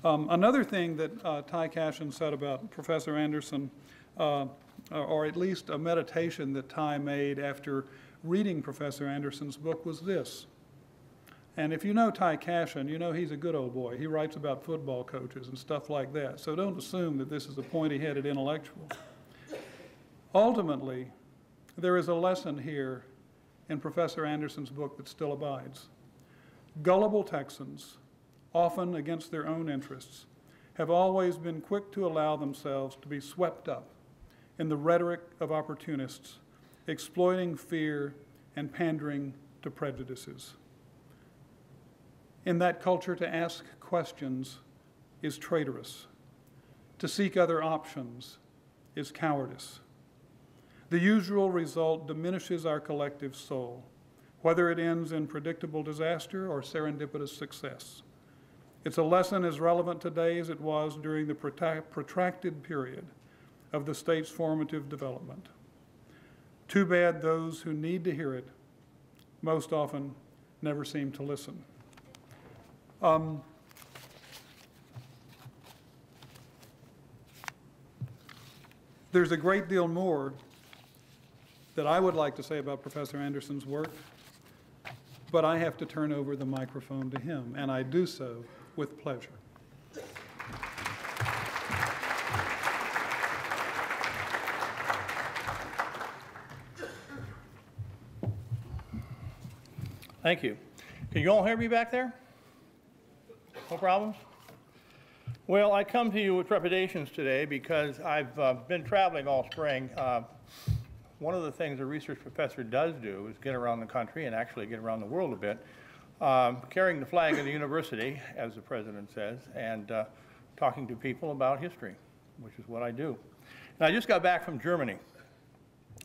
Another thing that Ty Cashin said about Professor Anderson, or at least a meditation that Ty made after reading Professor Anderson's book, was this. And if you know Ty Cashin, you know he's a good old boy. He writes about football coaches and stuff like that. So don't assume that this is a pointy-headed intellectual. Ultimately, there is a lesson here in Professor Anderson's book that still abides. Gullible Texans, often against their own interests, have always been quick to allow themselves to be swept up in the rhetoric of opportunists, exploiting fear and pandering to prejudices. In that culture, to ask questions is traitorous. To seek other options is cowardice. The usual result diminishes our collective soul, whether it ends in predictable disaster or serendipitous success. It's a lesson as relevant today as it was during the protracted period of the state's formative development. Too bad those who need to hear it most often never seem to listen. There's a great deal more that I would like to say about Professor Anderson's work, but I have to turn over the microphone to him, and I do so with pleasure. Thank you. Can you all hear me back there? No problems? Well, I come to you with trepidations today because I've been traveling all spring. One of the things a research professor does do is get around the country and actually get around the world a bit, carrying the flag of the university, as the president says, and talking to people about history, which is what I do. And I just got back from Germany.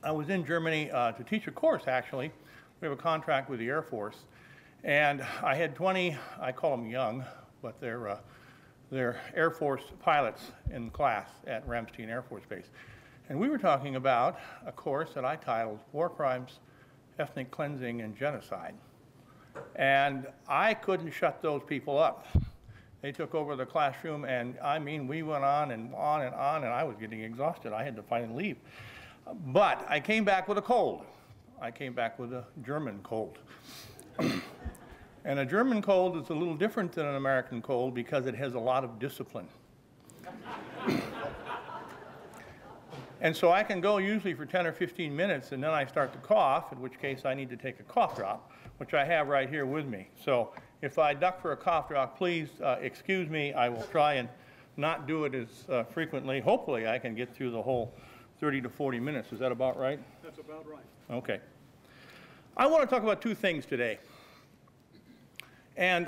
I was in Germany to teach a course, actually. We have a contract with the Air Force. And I had 20, I call them young, but they're Air Force pilots in class at Ramstein Air Force Base. And we were talking about a course that I titled War Crimes, Ethnic Cleansing, and Genocide. And I couldn't shut those people up. They took over the classroom, and I mean, we went on and on and on, and I was getting exhausted. I had to finally leave. But I came back with a cold. I came back with a German cold. And a German cold is a little different than an American cold because it has a lot of discipline. And so I can go usually for 10 or 15 minutes, and then I start to cough, in which case I need to take a cough drop, which I have right here with me. So if I duck for a cough drop, please excuse me. I will try and not do it as frequently. Hopefully I can get through the whole 30 to 40 minutes. Is that about right? That's about right. Okay. I want to talk about two things today. And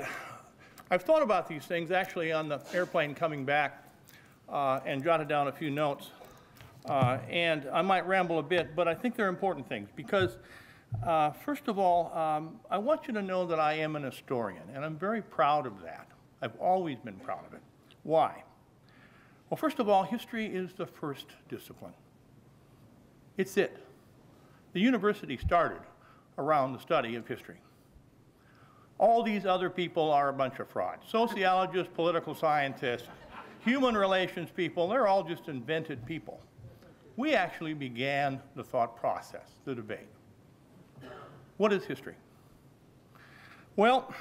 I've thought about these things actually on the airplane coming back and jotted down a few notes. And I might ramble a bit, but I think they're important things because, first of all, I want you to know that I am an historian, and I'm very proud of that. I've always been proud of it. Why? Well, first of all, history is the first discipline. It's it. The university started around the study of history. All these other people are a bunch of frauds. Sociologists, political scientists, human relations people, they're all just invented people. We actually began the thought process, the debate. What is history? Well,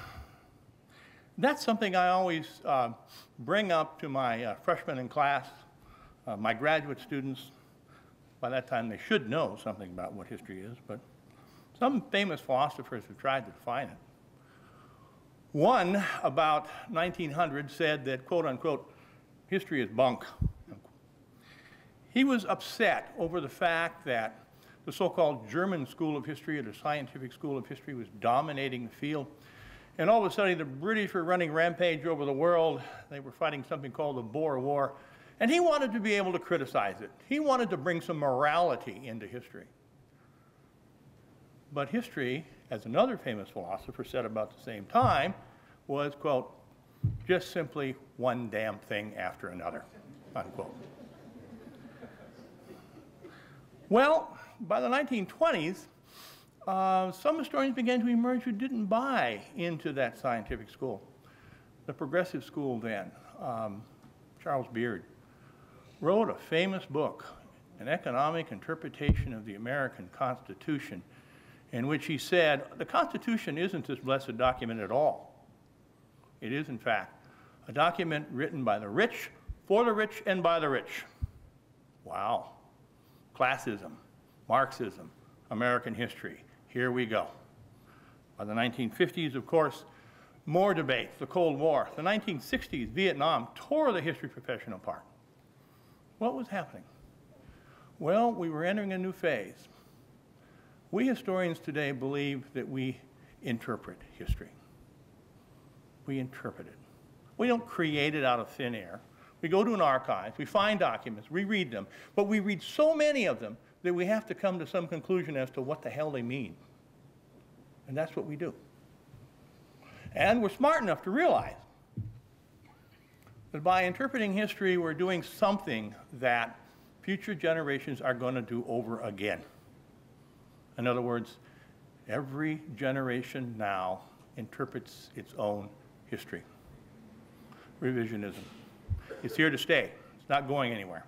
that's something I always bring up to my freshmen in class, my graduate students. By that time, they should know something about what history is, but some famous philosophers have tried to define it. One, about 1900, said that, quote unquote, history is bunk. He was upset over the fact that the so-called German school of history, or the scientific school of history, was dominating the field. And all of a sudden, the British were running rampage over the world. They were fighting something called the Boer War. And he wanted to be able to criticize it. He wanted to bring some morality into history. But history, as another famous philosopher said about the same time, was, quote, just simply one damn thing after another, unquote. Well, by the 1920s, some historians began to emerge who didn't buy into that scientific school. the progressive school then, Charles Beard, wrote a famous book, An Economic Interpretation of the American Constitution, in which he said, the Constitution isn't this blessed document at all. It is, in fact, a document written by the rich, for the rich, and by the rich. Wow. Classism, Marxism, American history. Here we go. By the 1950s, of course, more debates, the Cold War. The 1960s, Vietnam tore the history profession apart. What was happening? Well, we were entering a new phase. We historians today believe that we interpret history. We interpret it. We don't create it out of thin air. We go to an archive, we find documents, we read them, but we read so many of them that we have to come to some conclusion as to what the hell they mean. And that's what we do. And we're smart enough to realize that by interpreting history, we're doing something that future generations are going to do over again. In other words, every generation now interprets its own history. Revisionism. It's here to stay. It's not going anywhere.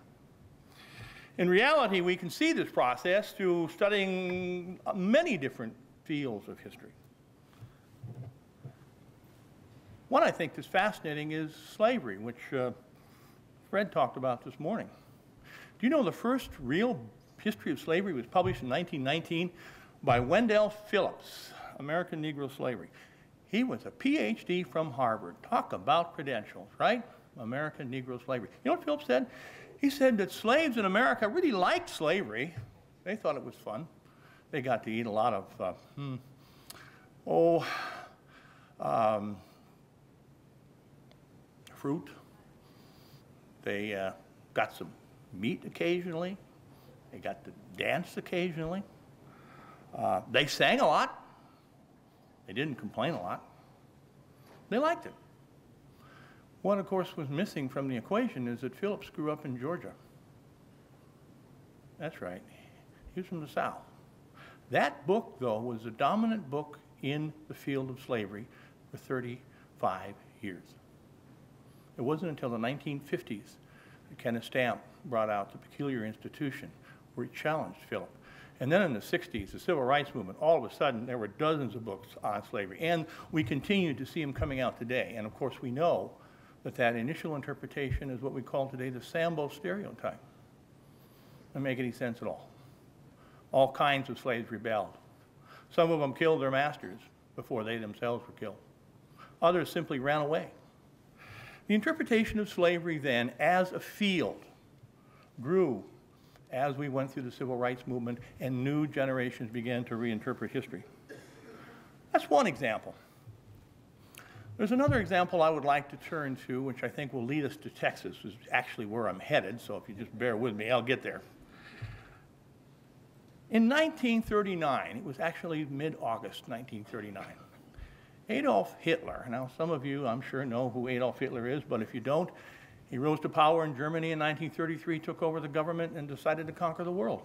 In reality, we can see this process through studying many different fields of history. One I think that's fascinating is slavery, which Fred talked about this morning. Do you know the first real history of slavery was published in 1919 by Wendell Phillips, American Negro Slavery. He was a PhD from Harvard. Talk about credentials, right? American Negro Slavery. You know what Phillips said? He said that slaves in America really liked slavery. They thought it was fun. They got to eat a lot of, fruit. They got some meat occasionally. They got to dance occasionally. They sang a lot. They didn't complain a lot. They liked it. What, of course, was missing from the equation is that Phillips grew up in Georgia. That's right. He was from the South. That book, though, was the dominant book in the field of slavery for 35 years. It wasn't until the 1950s that Kenneth Stamp brought out The Peculiar Institution, where he challenged Philip. And then in the 60s, the Civil Rights Movement, all of a sudden, there were dozens of books on slavery. And we continue to see them coming out today. And of course, we know that that initial interpretation is what we call today the Sambo stereotype. Doesn't make any sense at all. All kinds of slaves rebelled. Some of them killed their masters before they themselves were killed. Others simply ran away. The interpretation of slavery then as a field grew as we went through the Civil Rights Movement and new generations began to reinterpret history. That's one example. There's another example I would like to turn to, which I think will lead us to Texas, which is actually where I'm headed, so if you just bear with me, I'll get there. In 1939, it was actually mid-August 1939, Adolf Hitler, now some of you I'm sure know who Adolf Hitler is, but if you don't, he rose to power in Germany in 1933, took over the government, and decided to conquer the world.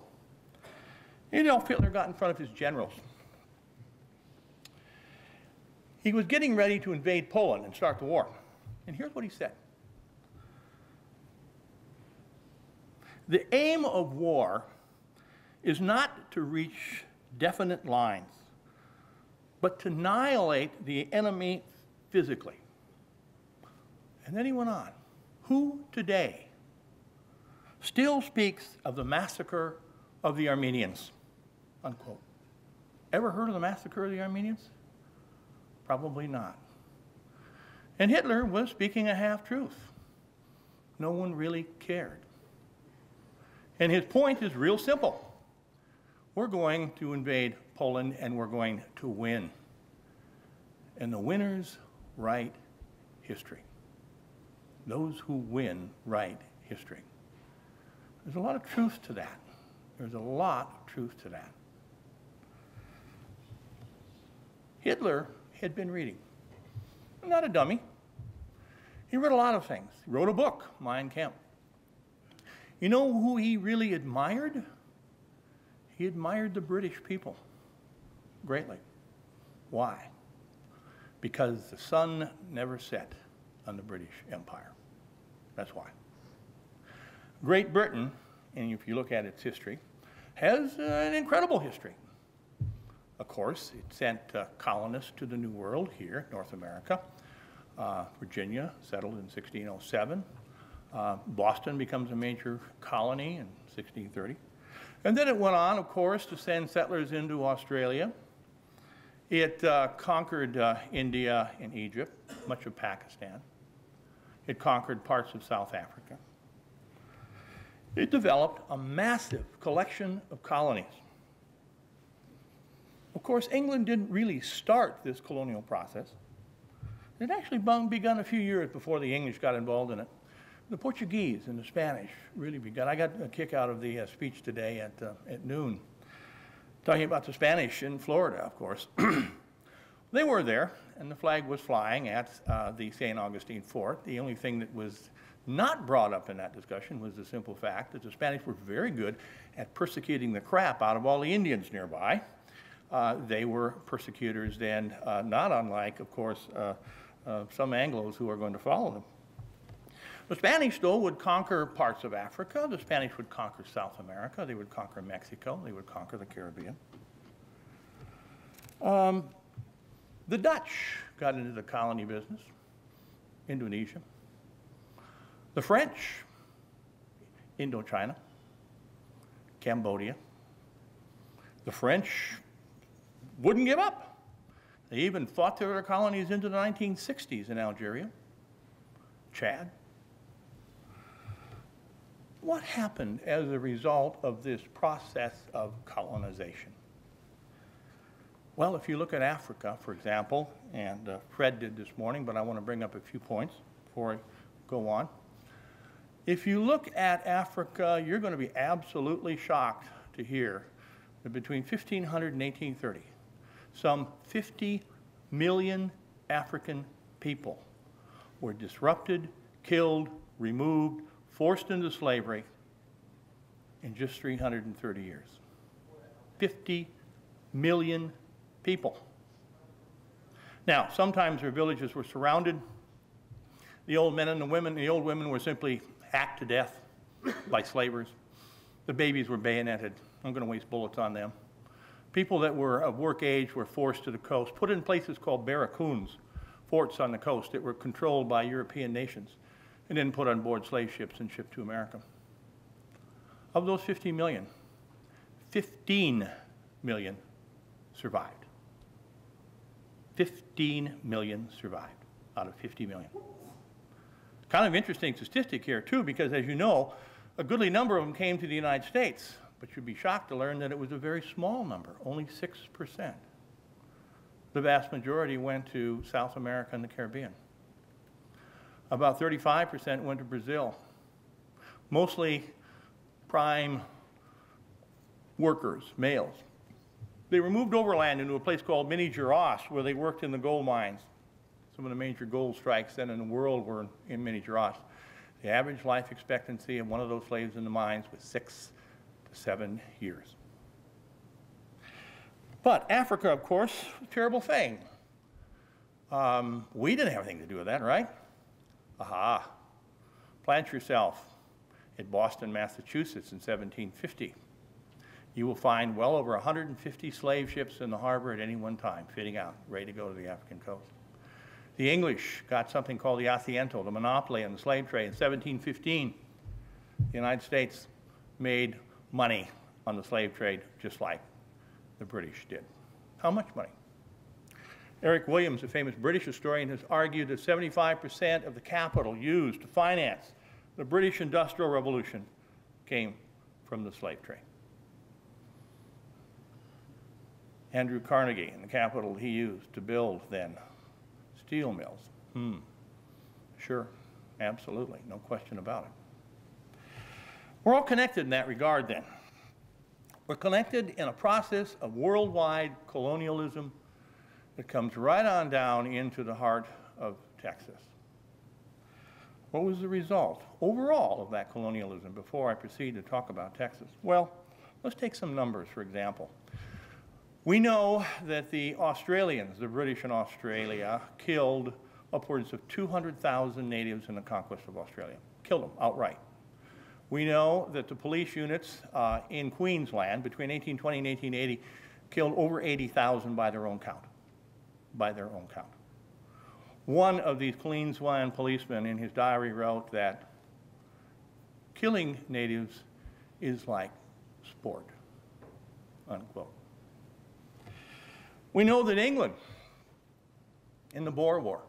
Adolf Hitler got in front of his generals. He was getting ready to invade Poland and start the war. And here's what he said. The aim of war is not to reach definite lines, but to annihilate the enemy physically. And then he went on. Who today still speaks of the massacre of the Armenians? Unquote. Ever heard of the massacre of the Armenians? Probably not. And Hitler was speaking a half-truth. No one really cared. And his point is real simple. We're going to invade Poland and we're going to win. And the winners write history. Those who win write history. There's a lot of truth to that. There's a lot of truth to that. Hitler had been reading. Not a dummy. He read a lot of things. He wrote a book, Mein Kampf. You know who he really admired? He admired the British people greatly. Why? Because the sun never set on the British Empire. That's why. Great Britain, and if you look at its history, has an incredible history. Of course, it sent colonists to the New World here, North America. Virginia settled in 1607. Boston becomes a major colony in 1630. And then it went on, of course, to send settlers into Australia. It conquered India and Egypt, much of Pakistan. It conquered parts of South Africa. It developed a massive collection of colonies. Of course, England didn't really start this colonial process. It actually begun a few years before the English got involved in it. The Portuguese and the Spanish really began. I got a kick out of the speech today at noon, talking about the Spanish in Florida, of course. They were there, and the flag was flying at the St. Augustine Fort. The only thing that was not brought up in that discussion was the simple fact that the Spanish were very good at persecuting the crap out of all the Indians nearby. They were persecutors then, not unlike, of course, some Anglos who are going to follow them. The Spanish, though, would conquer parts of Africa. The Spanish would conquer South America. They would conquer Mexico. They would conquer the Caribbean. The Dutch got into the colony business, Indonesia. The French, Indochina, Cambodia. The French wouldn't give up. They even fought their colonies into the 1960s in Algeria, Chad. What happened as a result of this process of colonization? Well, if you look at Africa, for example, and Fred did this morning, but I want to bring up a few points before I go on. If you look at Africa, you're going to be absolutely shocked to hear that between 1500 and 1830, some 50 million African people were disrupted, killed, removed, forced into slavery in just 330 years. 50 million people. Now, sometimes their villages were surrounded. The old men and the old women were simply hacked to death by slavers. The babies were bayoneted. I'm going to waste bullets on them. People that were of work age were forced to the coast, put in places called barracoons, forts on the coast that were controlled by European nations, and then put on board slave ships and shipped to America. Of those 50 million, 15 million survived. 15 million survived out of 50 million. Kind of interesting statistic here, too, because as you know, a goodly number of them came to the United States, but you'd be shocked to learn that it was a very small number, only 6%. The vast majority went to South America and the Caribbean. About 35% went to Brazil, mostly prime workers, males. They were moved overland into a place called Minas Gerais, where they worked in the gold mines. Some of the major gold strikes then in the world were in Minas Gerais. The average life expectancy of one of those slaves in the mines was 6 to 7 years. But Africa, of course, a terrible thing. We didn't have anything to do with that, right? Aha. Plant yourself at Boston, Massachusetts in 1750. You will find well over 150 slave ships in the harbor at any one time, fitting out, ready to go to the African coast. The English got something called the Asiento, the monopoly on the slave trade. In 1715, the United States made money on the slave trade just like the British did. How much money? Eric Williams, a famous British historian, has argued that 75% of the capital used to finance the British Industrial Revolution came from the slave trade. Andrew Carnegie and the capital he used to build then steel mills. Sure, absolutely, no question about it. We're all connected in that regard then. We're connected in a process of worldwide colonialism that comes right on down into the heart of Texas. What was the result overall of that colonialism before I proceed to talk about Texas? Well, let's take some numbers, for example. We know that the Australians, the British in Australia, killed upwards of 200,000 natives in the conquest of Australia. Killed them outright. We know that the police units in Queensland between 1820 and 1880 killed over 80,000 by their own count. By their own count. One of these Queensland policemen in his diary wrote that killing natives is like sport, unquote. We know that England, in the Boer War,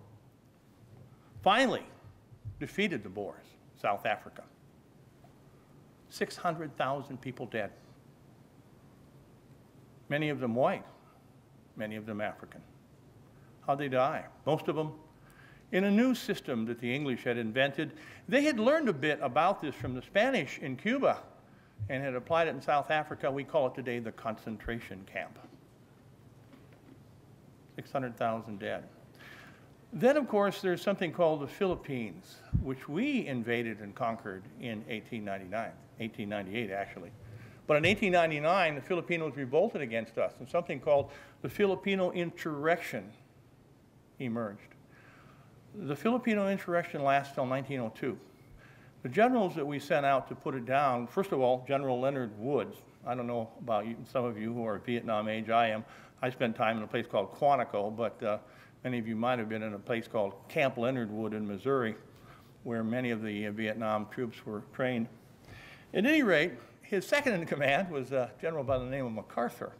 finally defeated the Boers, South Africa. 600,000 people dead. Many of them white, many of them African. How'd they die? Most of them in a new system that the English had invented. They had learned a bit about this from the Spanish in Cuba and had applied it in South Africa. We call it today the concentration camp. 600,000 dead. Then, of course, there's something called the Philippines, which we invaded and conquered in 1898, actually. But in 1899, the Filipinos revolted against us, and something called the Filipino insurrection emerged. The Filipino insurrection lasted until 1902. The generals that we sent out to put it down, first of all, General Leonard Woods. I don't know about you, some of you who are Vietnam age, I am. I spent time in a place called Quantico, but many of you might have been in a place called Camp Leonard Wood in Missouri, where many of the Vietnam troops were trained. At any rate, his second in command was a general by the name of MacArthur.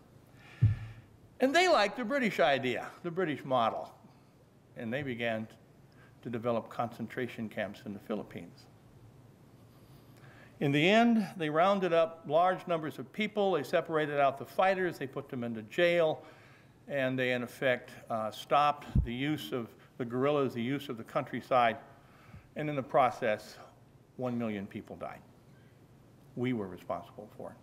And they liked the British idea, the British model. And they began to develop concentration camps in the Philippines. In the end, they rounded up large numbers of people, they separated out the fighters, they put them into jail, and they in effect stopped the use of the guerrillas, the use of the countryside, and in the process, 1 million people died. We were responsible for it.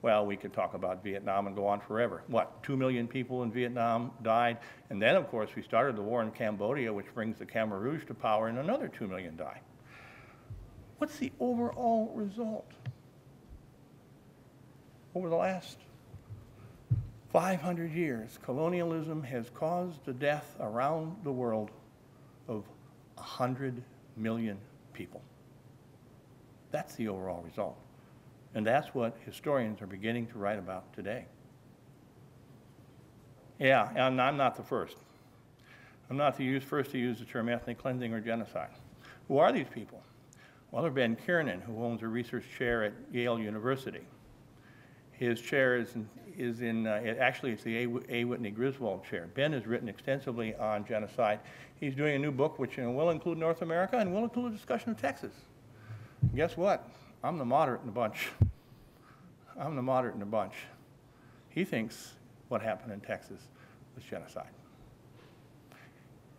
Well, we could talk about Vietnam and go on forever. What, 2 million people in Vietnam died? And then, of course, we started the war in Cambodia, which brings the Khmer Rouge to power, and another 2 million died. What's the overall result? Over the last 500 years, colonialism has caused the death around the world of 100 million people. That's the overall result. And that's what historians are beginning to write about today. Yeah, and I'm not the first. I'm not the first to use the term ethnic cleansing or genocide. Who are these people? Well, there's Ben Kiernan, who owns a research chair at Yale University. His chair actually it's the A. Whitney Griswold chair. Ben has written extensively on genocide. He's doing a new book which will include North America and will include a discussion of Texas. And guess what? I'm the moderate in the bunch. I'm the moderate in the bunch. He thinks what happened in Texas was genocide.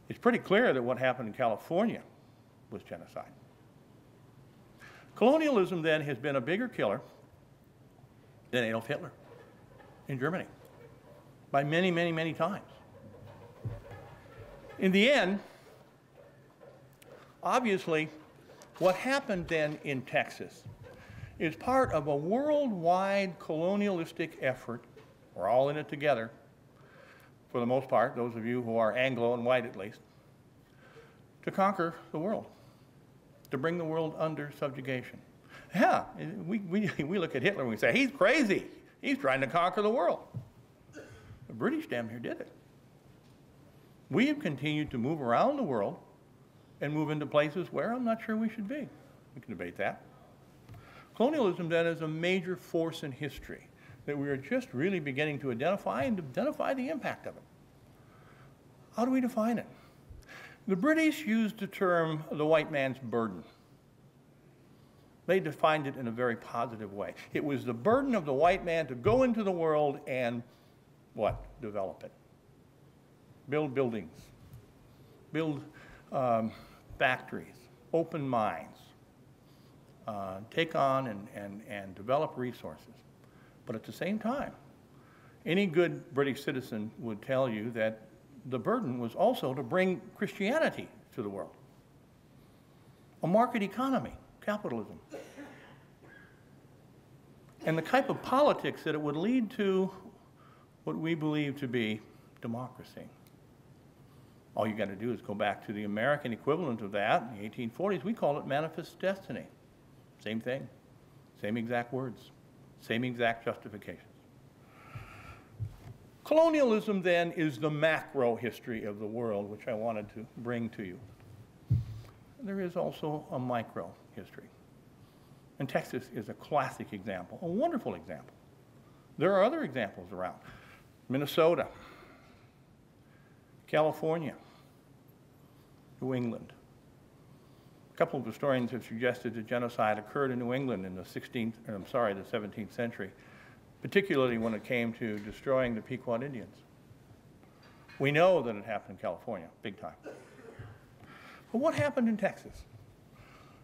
It's pretty clear that what happened in California was genocide. Colonialism then has been a bigger killer than Adolf Hitler in Germany by many, many, many times. In the end, obviously, what happened then in Texas is part of a worldwide colonialistic effort. We're all in it together, for the most part, those of you who are Anglo and white at least, to conquer the world, to bring the world under subjugation. Yeah, we look at Hitler and we say, he's crazy. He's trying to conquer the world. The British damn near did it. We have continued to move around the world and move into places where I'm not sure we should be. We can debate that. Colonialism then is a major force in history that we are just really beginning to identify and identify the impact of it. How do we define it? The British used the term the white man's burden. They defined it in a very positive way. It was the burden of the white man to go into the world and what? Develop it. Build buildings. Build factories. Open mines. Take on and develop resources. But at the same time, any good British citizen would tell you that the burden was also to bring Christianity to the world. A market economy, capitalism. And the type of politics that it would lead to what we believe to be democracy. All you got to do is go back to the American equivalent of that. In the 1840s, we called it manifest destiny. Same thing, same exact words, same exact justifications. Colonialism, then, is the macro history of the world, which I wanted to bring to you. There is also a micro history. And Texas is a classic example, a wonderful example. There are other examples around. Minnesota, California, New England. A couple of historians have suggested that genocide occurred in New England in the 17th century, particularly when it came to destroying the Pequot Indians. We know that it happened in California, big time. But what happened in Texas?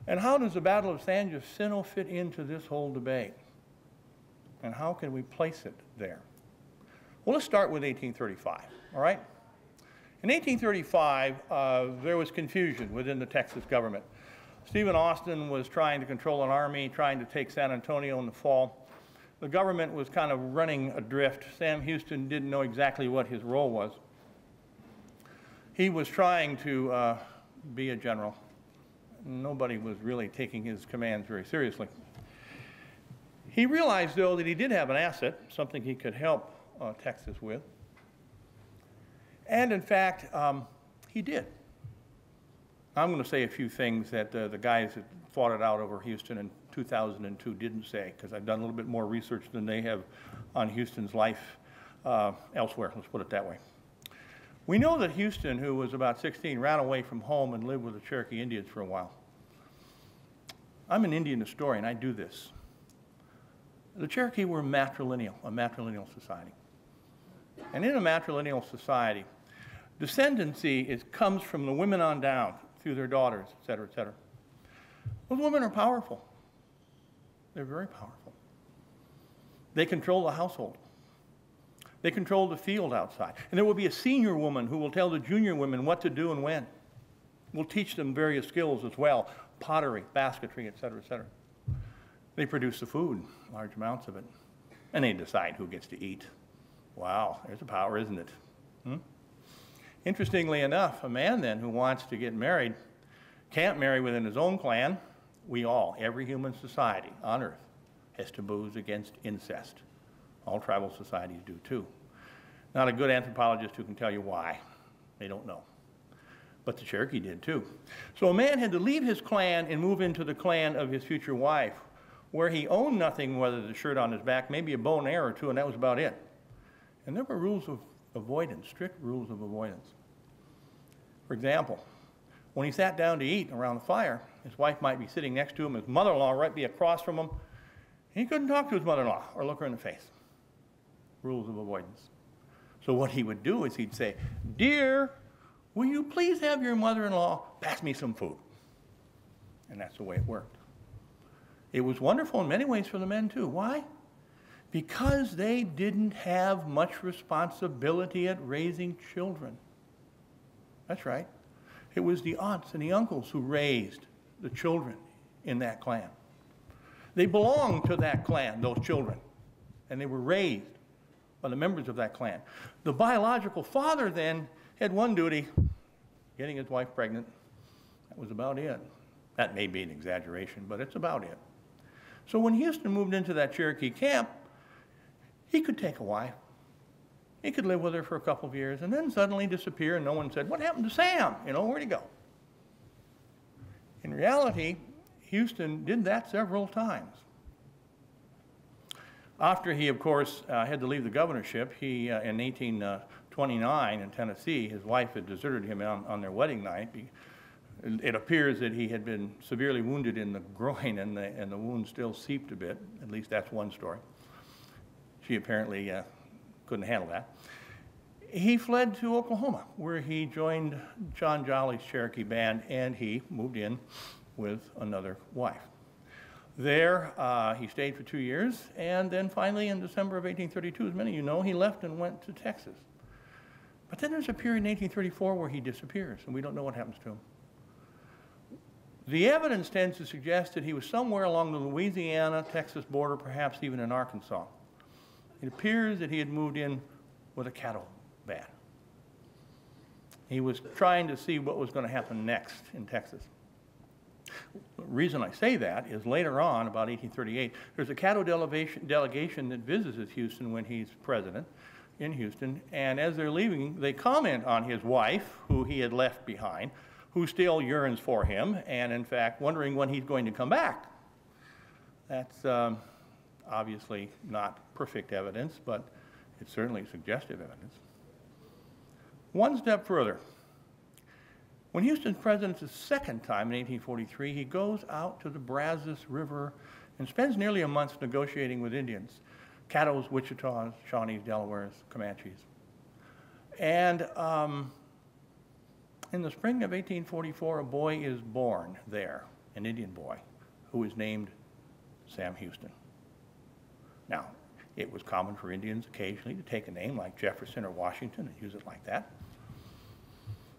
And how does the Battle of San Jacinto fit into this whole debate? And how can we place it there? Well, let's start with 1835, all right? In 1835, there was confusion within the Texas government. Stephen Austin was trying to control an army, trying to take San Antonio in the fall. The government was kind of running adrift. Sam Houston didn't know exactly what his role was. He was trying to be a general. Nobody was really taking his commands very seriously. He realized, though, that he did have an asset, something he could help Texas with. And in fact, he did. I'm going to say a few things that the guys that fought it out over Houston in 2002 didn't say, because I've done a little bit more research than they have on Houston's life elsewhere, let's put it that way. We know that Houston, who was about 16, ran away from home and lived with the Cherokee Indians for a while. I'm an Indian historian, I do this. The Cherokee were matrilineal, a matrilineal society. And in a matrilineal society, descendancy comes from the women on down, through their daughters, et cetera, et cetera. Those women are powerful. They're very powerful. They control the household. They control the field outside. And there will be a senior woman who will tell the junior women what to do and when. We'll teach them various skills as well, pottery, basketry, et cetera, et cetera. They produce the food, large amounts of it, and they decide who gets to eat. Wow, there's a power, isn't it? Interestingly enough, a man then who wants to get married can't marry within his own clan. We all, every human society on earth, has taboos against incest. All tribal societies do too. Not a good anthropologist who can tell you why. They don't know. But the Cherokee did too. So a man had to leave his clan and move into the clan of his future wife, where he owned nothing, whether the shirt on his back, maybe a bow and arrow or two, and that was about it. And there were rules of avoidance, strict rules of avoidance. For example, when he sat down to eat around the fire, his wife might be sitting next to him, his mother-in-law might be across from him. He couldn't talk to his mother-in-law or look her in the face. Rules of avoidance. So what he would do is he'd say, "Dear, will you please have your mother-in-law pass me some food?" And that's the way it worked. It was wonderful in many ways for the men too. Why? Because they didn't have much responsibility at raising children. That's right. It was the aunts and the uncles who raised the children in that clan. They belonged to that clan, those children, and they were raised by the members of that clan. The biological father then had one duty, getting his wife pregnant. That was about it. That may be an exaggeration, but it's about it. So when Houston moved into that Cherokee camp, he could take a wife. He could live with her for a couple of years and then suddenly disappear, and no one said, "What happened to Sam? You know, where'd he go?" In reality, Houston did that several times. After he, of course, had to leave the governorship, he, in 1829 in Tennessee, his wife had deserted him on their wedding night. It appears that he had been severely wounded in the groin, and the wound still seeped a bit. At least that's one story. She apparently couldn't handle that. He fled to Oklahoma, where he joined John Jolly's Cherokee band, and he moved in with another wife. There, he stayed for 2 years, and then finally in December of 1832, as many of you know, he left and went to Texas. But then there's a period in 1834 where he disappears, and we don't know what happens to him. The evidence tends to suggest that he was somewhere along the Louisiana-Texas border, perhaps even in Arkansas. It appears that he had moved in with a cattle band. He was trying to see what was going to happen next in Texas. The reason I say that is later on, about 1838, there's a Caddo delegation that visits Houston when he's president in Houston, and as they're leaving, they comment on his wife, who he had left behind, who still yearns for him, and in fact, wondering when he's going to come back. That's obviously not perfect evidence, but it's certainly suggestive evidence. One step further. When Houston's president the second time in 1843, he goes out to the Brazos River and spends nearly a month negotiating with Indians, Caddos, Wichitas, Shawnees, Delawares, Comanches. And in the spring of 1844, a boy is born there, an Indian boy, who is named Sam Houston. Now, it was common for Indians occasionally to take a name like Jefferson or Washington and use it like that.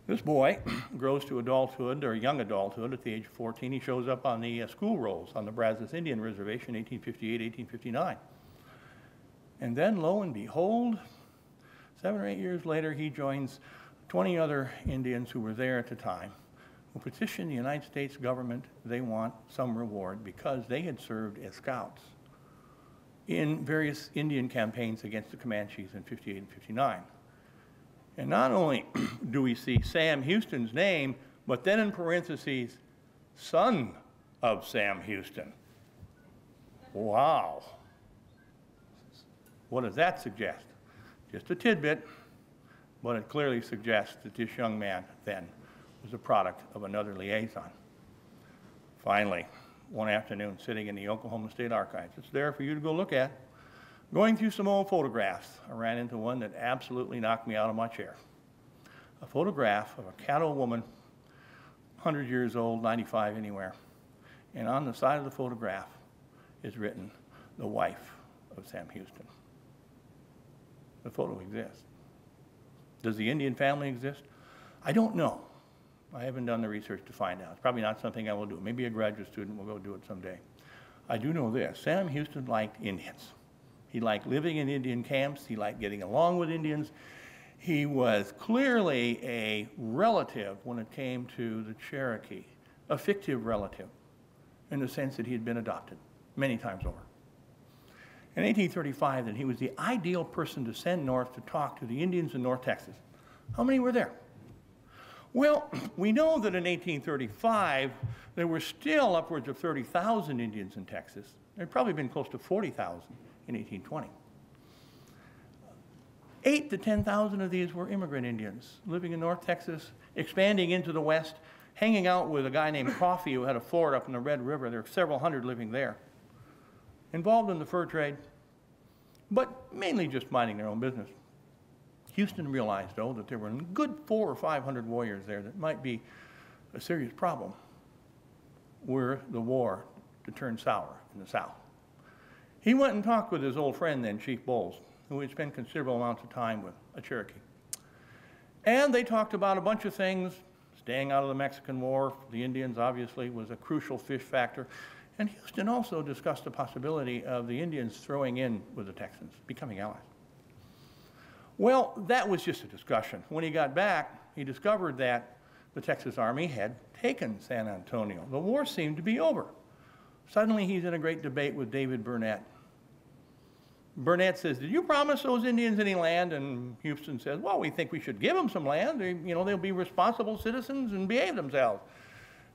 This boy grows to adulthood, or young adulthood, at the age of 14. He shows up on the school rolls on the Brazos Indian Reservation, 1858, 1859. And then, lo and behold, 7 or 8 years later, he joins 20 other Indians who were there at the time, who petitioned the United States government. They want some reward because they had served as scouts in various Indian campaigns against the Comanches in 58 and 59. And not only do we see Sam Houston's name, but then in parentheses, son of Sam Houston. Wow. What does that suggest? Just a tidbit, but it clearly suggests that this young man then was a product of another liaison. Finally, one afternoon, sitting in the Oklahoma State Archives, it's there for you to go look at. Going through some old photographs, I ran into one that absolutely knocked me out of my chair. A photograph of a Caddo woman, 100 years old, 95 anywhere. And on the side of the photograph is written, the wife of Sam Houston. The photo exists. Does the Indian family exist? I don't know. I haven't done the research to find out. It's probably not something I will do. Maybe a graduate student will go do it someday. I do know this. Sam Houston liked Indians. He liked living in Indian camps. He liked getting along with Indians. He was clearly a relative when it came to the Cherokee, a fictive relative, in the sense that he had been adopted many times over. In 1835, then, he was the ideal person to send north to talk to the Indians in North Texas. How many were there? Well, we know that in 1835, there were still upwards of 30,000 Indians in Texas. There had probably been close to 40,000 in 1820. 8,000 to 10,000 of these were immigrant Indians living in North Texas, expanding into the west, hanging out with a guy named Coffee who had a fort up in the Red River. There were several hundred living there. Involved in the fur trade, but mainly just minding their own business. Houston realized, though, that there were a good 400 or 500 warriors there that might be a serious problem were the war to turn sour in the South. He went and talked with his old friend then, Chief Bowles, who had spent considerable amounts of time with a Cherokee. And they talked about a bunch of things. Staying out of the Mexican War for the Indians, obviously, was a crucial fish factor. And Houston also discussed the possibility of the Indians throwing in with the Texans, becoming allies. Well, that was just a discussion. When he got back, he discovered that the Texas Army had taken San Antonio. The war seemed to be over. Suddenly, he's in a great debate with David Burnett. Burnett says, did you promise those Indians any land? And Houston says, well, we think we should give them some land. They'll be responsible citizens and behave themselves.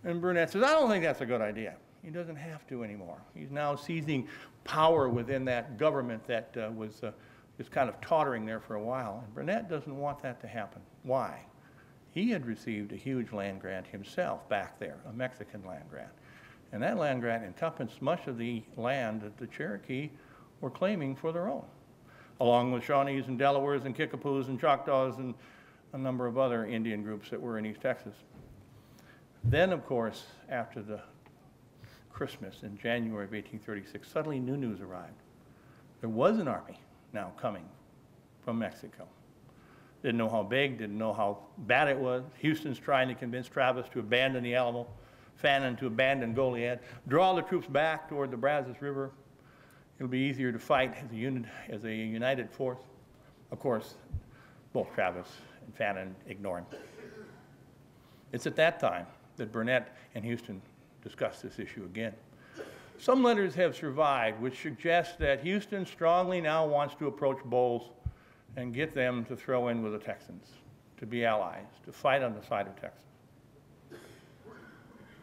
And Burnett says, I don't think that's a good idea. He doesn't have to anymore. He's now seizing power within that government that was kind of tottering there for a while. And Burnett doesn't want that to happen. Why? He had received a huge land grant himself back there, a Mexican land grant. And that land grant encompassed much of the land that the Cherokee were claiming for their own, along with Shawnees and Delawares and Kickapoos and Choctaws and a number of other Indian groups that were in East Texas. Then, of course, after the Christmas in January of 1836, suddenly new news arrived. There was an army now coming from Mexico. Didn't know how big, didn't know how bad it was. Houston's trying to convince Travis to abandon the Alamo, Fannin to abandon Goliad, draw the troops back toward the Brazos River. It'll be easier to fight as a united force. Of course, both Travis and Fannin ignore him. It's at that time that Burnett and Houston discussed this issue again. Some letters have survived which suggest that Houston strongly now wants to approach Bowles and get them to throw in with the Texans, to be allies, to fight on the side of Texas.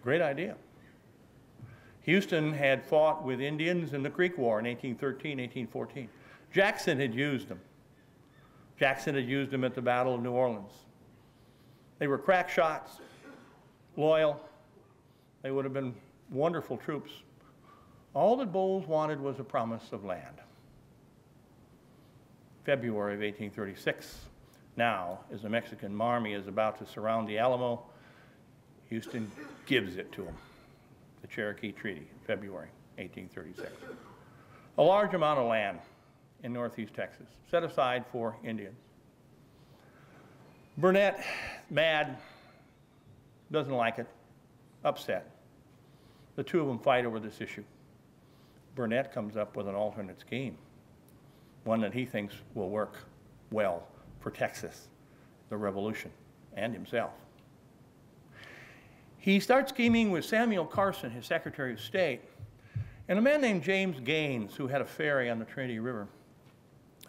Great idea. Houston had fought with Indians in the Creek War in 1813, 1814. Jackson had used them. Jackson had used them at the Battle of New Orleans. They were crack shots, loyal. They would have been wonderful troops. All that Bowles wanted was a promise of land. February of 1836. Now, as the Mexican army is about to surround the Alamo, Houston gives it to them. The Cherokee Treaty, February 1836. A large amount of land in northeast Texas, set aside for Indians. Burnett, mad, doesn't like it, upset. The two of them fight over this issue. Burnett comes up with an alternate scheme, one that he thinks will work well for Texas, the Revolution, and himself. He starts scheming with Samuel Carson, his Secretary of State, and a man named James Gaines, who had a ferry on the Trinity River.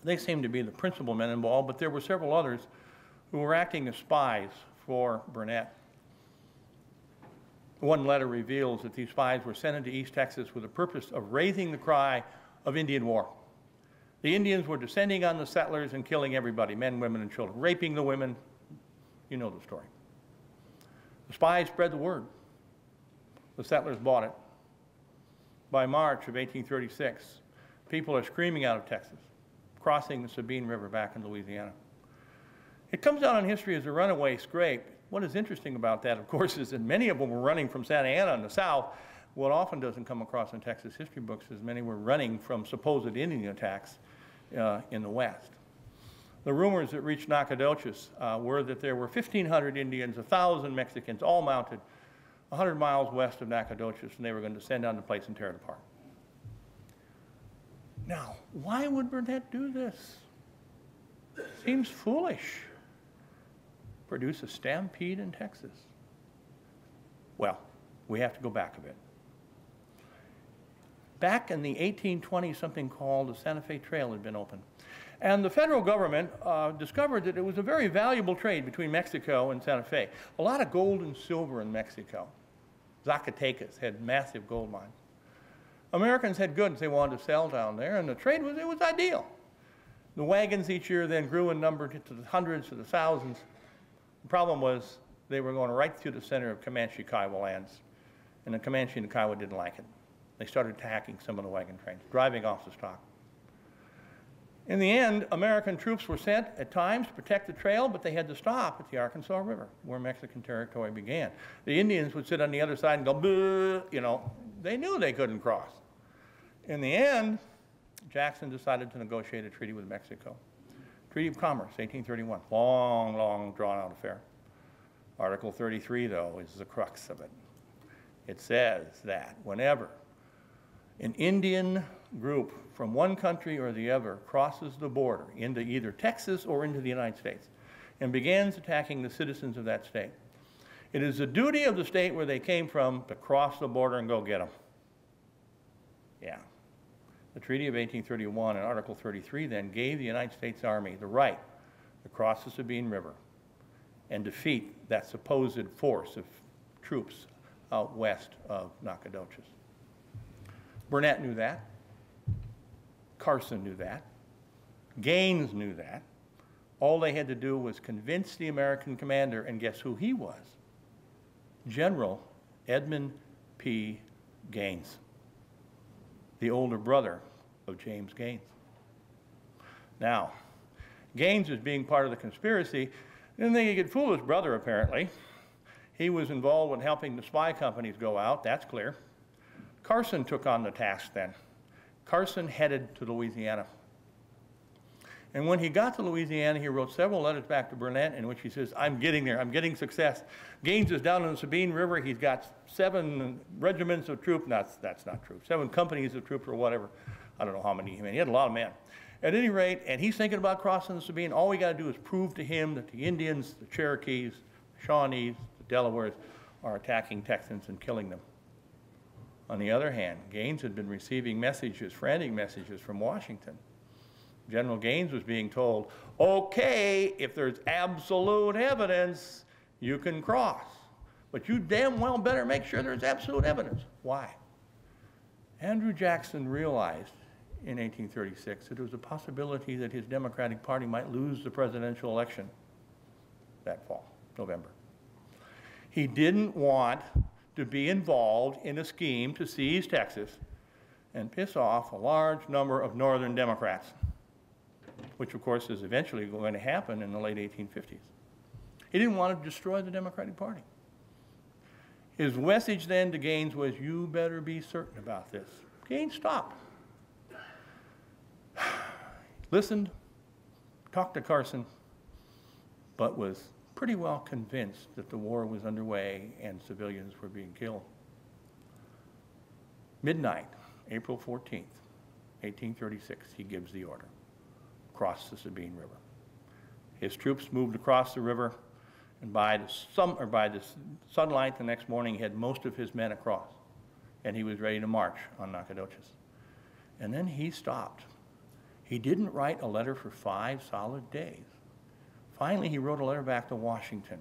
They seemed to be the principal men involved, but there were several others who were acting as spies for Burnett. One letter reveals that these spies were sent into East Texas with the purpose of raising the cry of Indian war. The Indians were descending on the settlers and killing everybody, men, women, and children, raping the women. You know the story. The spies spread the word. The settlers bought it. By March of 1836, people are screaming out of Texas, crossing the Sabine River back in Louisiana. It comes down in history as a runaway scrape. What is interesting about that, of course, is that many of them were running from Santa Ana in the south. What often doesn't come across in Texas history books is many were running from supposed Indian attacks in the west. The rumors that reached Nacogdoches were that there were 1,500 Indians, 1,000 Mexicans, all mounted 100 miles west of Nacogdoches, and they were going to descend on the place and tear it apart. Now, why would Burnett do this? Seems foolish. Produce a stampede in Texas. Well, we have to go back a bit. Back in the 1820s, something called the Santa Fe Trail had been opened. And the federal government discovered that it was a very valuable trade between Mexico and Santa Fe. A lot of gold and silver in Mexico. Zacatecas had massive gold mines. Americans had goods they wanted to sell down there, and the trade was ideal. The wagons each year then grew in number to the hundreds, to the thousands. The problem was they were going right through the center of Comanche Kiowa lands, and the Comanche and the Kiowa didn't like it. They started attacking some of the wagon trains, driving off the stock. In the end, American troops were sent at times to protect the trail, but they had to stop at the Arkansas River, where Mexican territory began. The Indians would sit on the other side and go, boo, you know, they knew they couldn't cross. In the end, Jackson decided to negotiate a treaty with Mexico. Treaty of Commerce, 1831, long, long drawn-out affair. Article 33, though, is the crux of it. It says that whenever an Indian group from one country or the other crosses the border into either Texas or into the United States and begins attacking the citizens of that state, it is the duty of the state where they came from to cross the border and go get them. Yeah. The Treaty of 1831 and Article 33 then gave the United States Army the right to cross the Sabine River and defeat that supposed force of troops out west of Nacogdoches. Burnett knew that. Carson knew that. Gaines knew that. All they had to do was convince the American commander, and guess who he was? General Edmund P. Gaines, the older brother of James Gaines. Now, Gaines was being part of the conspiracy. Didn't think he could fool his brother, apparently. He was involved in helping the spy companies go out, that's clear. Carson took on the task then. Carson headed to Louisiana. And when he got to Louisiana, he wrote several letters back to Burnett in which he says, I'm getting there, I'm getting success. Gaines is down in the Sabine River, he's got 7 regiments of troops, that's not true, 7 companies of troops or whatever. I don't know how many, he had a lot of men. At any rate, and he's thinking about crossing the Sabine, all we got to do is prove to him that the Indians, the Cherokees, the Shawnees, the Delawares are attacking Texans and killing them. On the other hand, Gaines had been receiving messages, frantic messages from Washington. General Gaines was being told, okay, if there's absolute evidence, you can cross. But you damn well better make sure there's absolute evidence. Why? Andrew Jackson realized in 1836 that there was a possibility that his Democratic Party might lose the presidential election that fall, November. He didn't want to be involved in a scheme to seize Texas and piss off a large number of Northern Democrats, which of course is eventually going to happen in the late 1850s. He didn't want to destroy the Democratic Party. His message then to Gaines was, you better be certain about this. Gaines stopped. Listened, talked to Carson, but was pretty well convinced that the war was underway and civilians were being killed. Midnight, April 14th, 1836, he gives the order. Cross the Sabine River. His troops moved across the river, and by the sunlight the next morning, he had most of his men across, and he was ready to march on Nacogdoches. And then he stopped. He didn't write a letter for 5 solid days. Finally, he wrote a letter back to Washington.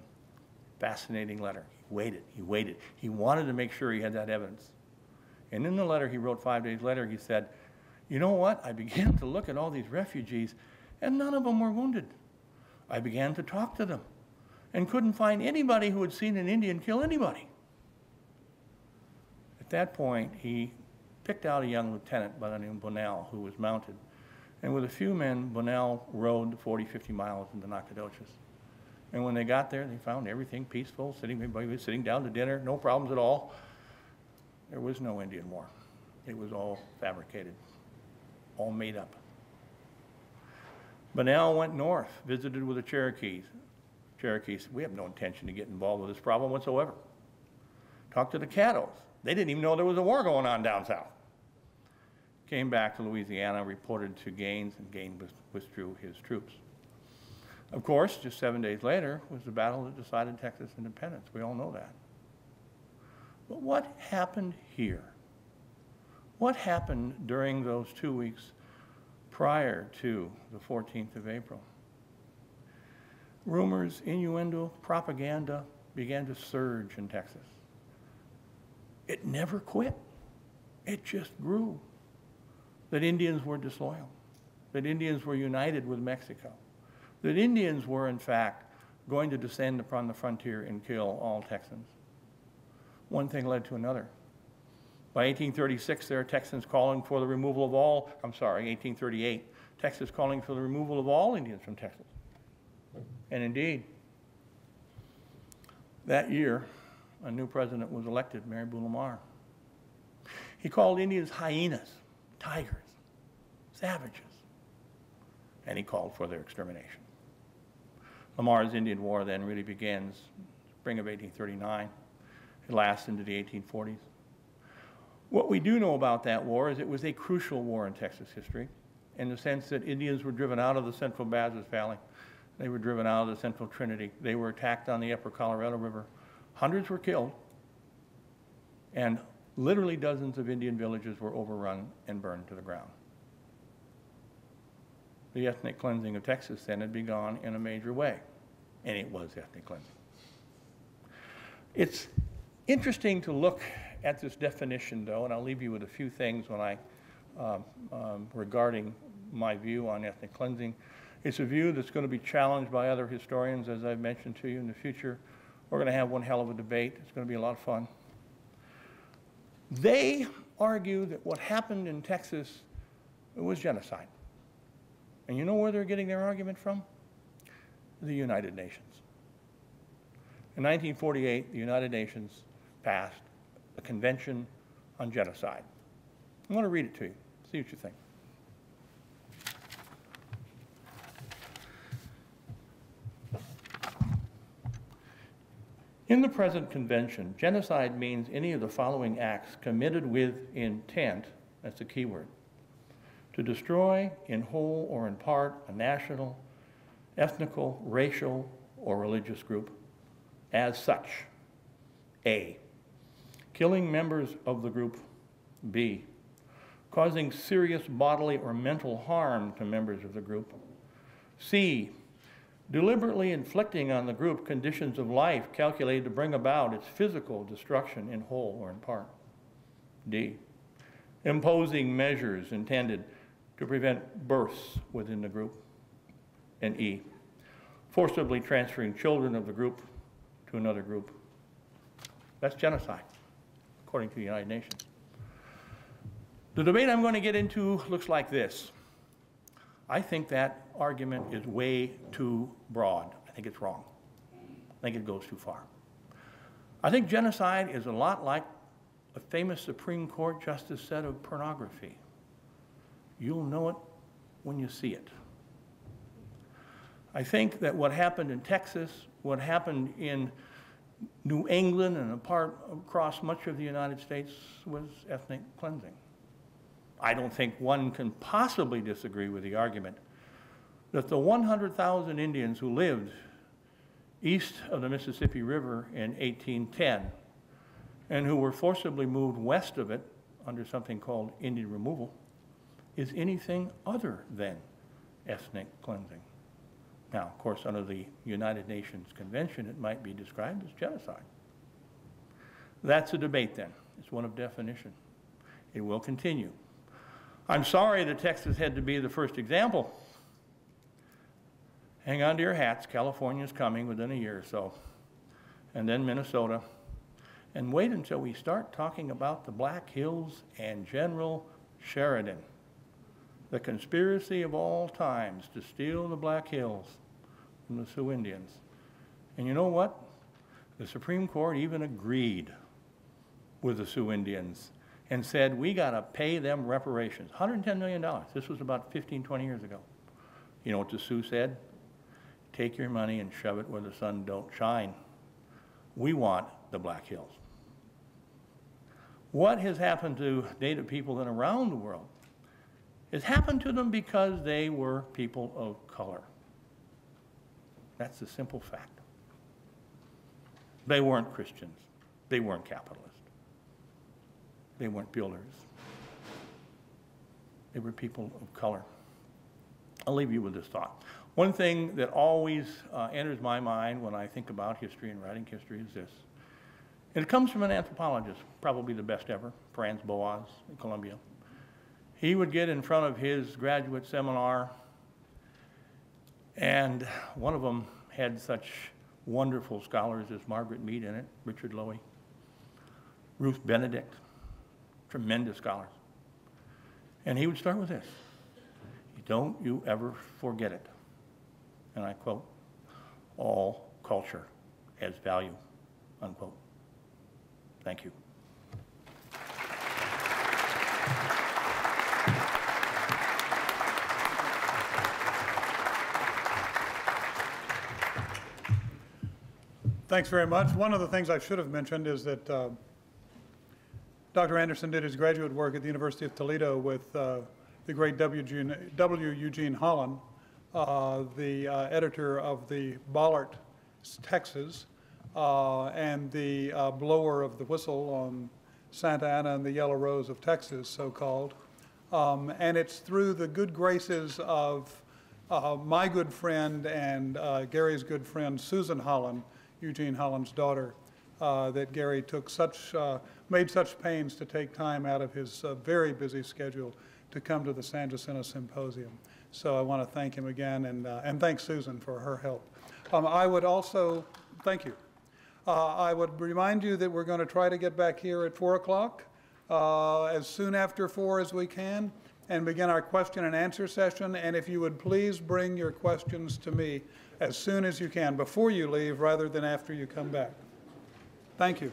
Fascinating letter. He waited, he waited. He wanted to make sure he had that evidence. And in the letter he wrote 5 days later, he said, you know what? I began to look at all these refugees, and none of them were wounded. I began to talk to them and couldn't find anybody who had seen an Indian kill anybody. At that point, he picked out a young lieutenant by the name of Bunnell, who was mounted. And with a few men, Bunnell rode 40, 50 miles into Nacogdoches. And when they got there, they found everything peaceful, everybody was sitting down to dinner, no problems at all. There was no Indian war. It was all fabricated, all made up. Bunnell went north, visited with the Cherokees. Cherokees said, we have no intention to get involved with this problem whatsoever. Talked to the Caddos. They didn't even know there was a war going on down south. Came back to Louisiana, reported to Gaines, and Gaines withdrew his troops. Of course, just 7 days later was the battle that decided Texas independence. We all know that. But what happened here? What happened during those 2 weeks prior to the 14th of April? Rumors, innuendo, propaganda began to surge in Texas. It never quit. It just grew. That Indians were disloyal, that Indians were united with Mexico, that Indians were, in fact, going to descend upon the frontier and kill all Texans. One thing led to another. By 1836, there are Texans calling for the removal of all, 1838, Texas calling for the removal of all Indians from Texas. And indeed, that year, a new president was elected, Mary Lamar. He called Indians hyenas, tigers, savages, and he called for their extermination. Lamar's Indian War then really begins spring of 1839. It lasts into the 1840s. What we do know about that war is it was a crucial war in Texas history in the sense that Indians were driven out of the central Brazos Valley. They were driven out of the central Trinity. They were attacked on the upper Colorado River. Hundreds were killed, and literally dozens of Indian villages were overrun and burned to the ground. The ethnic cleansing of Texas then had begun in a major way, and it was ethnic cleansing. It's interesting to look at this definition, though, and I'll leave you with a few things when regarding my view on ethnic cleansing. It's a view that's going to be challenged by other historians, as I've mentioned to you in the future. We're going to have one hell of a debate. It's going to be a lot of fun. They argue that what happened in Texas was genocide. And you know where they're getting their argument from? The United Nations. In 1948, the United Nations passed a convention on genocide. I want to read it to you, see what you think. In the present convention, genocide means any of the following acts committed with intent, that's the key word, to destroy in whole or in part a national, ethnical, racial, or religious group as such, A, killing members of the group. B, causing serious bodily or mental harm to members of the group. C, deliberately inflicting on the group conditions of life calculated to bring about its physical destruction in whole or in part. D, imposing measures intended to prevent births within the group. And E, forcibly transferring children of the group to another group. That's genocide, according to the United Nations. The debate I'm going to get into looks like this. I think that argument is way too broad. I think it's wrong. I think it goes too far. I think genocide is a lot like a famous Supreme Court justice said of pornography. You'll know it when you see it. I think that what happened in Texas, what happened in New England and across much of the United States was ethnic cleansing. I don't think one can possibly disagree with the argument that the 100,000 Indians who lived east of the Mississippi River in 1810 and who were forcibly moved west of it under something called Indian removal is anything other than ethnic cleansing. Now, of course, under the United Nations Convention, it might be described as genocide. That's a debate then. It's one of definition. It will continue. I'm sorry that Texas had to be the first example. Hang on to your hats. California's coming within a year or so. And then Minnesota. And wait until we start talking about the Black Hills and General Sheridan. The conspiracy of all times to steal the Black Hills from the Sioux Indians. And you know what? The Supreme Court even agreed with the Sioux Indians and said, we got to pay them reparations. $110 million. This was about 15, 20 years ago. You know what the Sioux said? Take your money and shove it where the sun don't shine. We want the Black Hills. What has happened to Native people then around the world? It's happened to them because they were people of color. That's the simple fact. They weren't Christians. They weren't capitalists. They weren't builders. They were people of color. I'll leave you with this thought. One thing that always enters my mind when I think about history and writing history is this. And it comes from an anthropologist, probably the best ever, Franz Boas in Columbia. He would get in front of his graduate seminar, and one of them had such wonderful scholars as Margaret Mead in it, Richard Lowy, Ruth Benedict, tremendous scholars. And he would start with this: don't you ever forget it. And I quote, all culture has value, unquote. Thank you. Thanks very much. One of the things I should have mentioned is that Dr. Anderson did his graduate work at the University of Toledo with the great W. Eugene Holland, the editor of the Bollard, Texas, and the blower of the whistle on Santa Ana and the Yellow Rose of Texas, so-called. And it's through the good graces of my good friend and Gary's good friend, Susan Holland, Eugene Holland's daughter, that Gary took made such pains to take time out of his very busy schedule to come to the San Jacinto Symposium. So I want to thank him again and thank Susan for her help. I would also, thank you. I would remind you that we're going to try to get back here at 4 o'clock, as soon after 4 as we can, and begin our question and answer session. And if you would please bring your questions to me as soon as you can, before you leave rather than after you come back. Thank you.